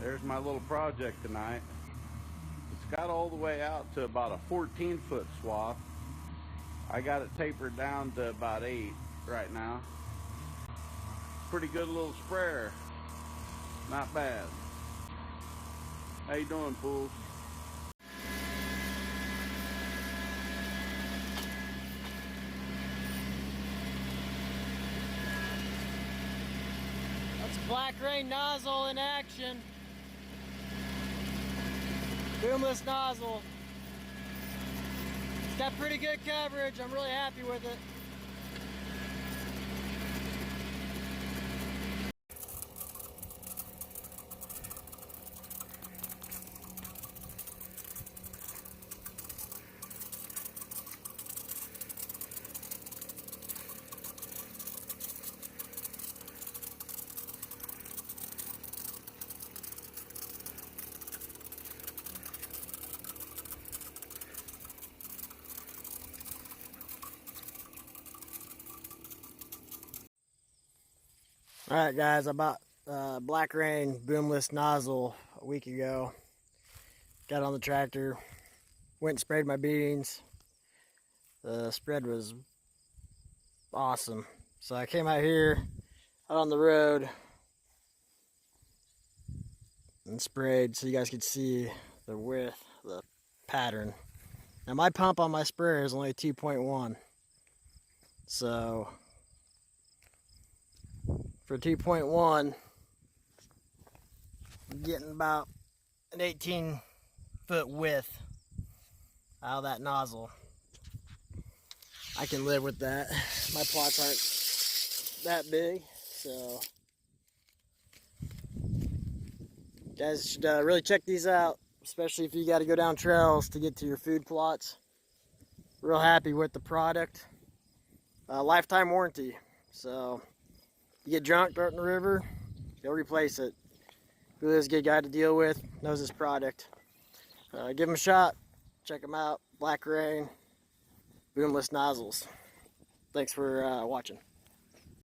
There's my little project tonight. It's got all the way out to about a 14-foot swath. I got it tapered down to about 8 right now. Pretty good little sprayer. Not bad. How you doing, fools? That's Black Rain nozzle in action. Boomless nozzle. It's got pretty good coverage. I'm really happy with it. Alright guys, I bought Black Rain Boomless nozzle a week ago. Got on the tractor, went and sprayed my beans. The spread was awesome. So I came out here, out on the road, and sprayed so you guys could see the width, the pattern. Now my pump on my sprayer is only 2.1. So for 2.1, I'm getting about an 18-foot width out of that nozzle. I can live with that. My plots aren't that big, so you guys should really check these out, especially if you got to go down trails to get to your food plots. Real happy with the product. Lifetime warranty, so you get drunk, throw it in the river, go replace it. Really is a good guy to deal with, knows his product. Give him a shot, check him out. Black Rain Boomless nozzles. Thanks for watching.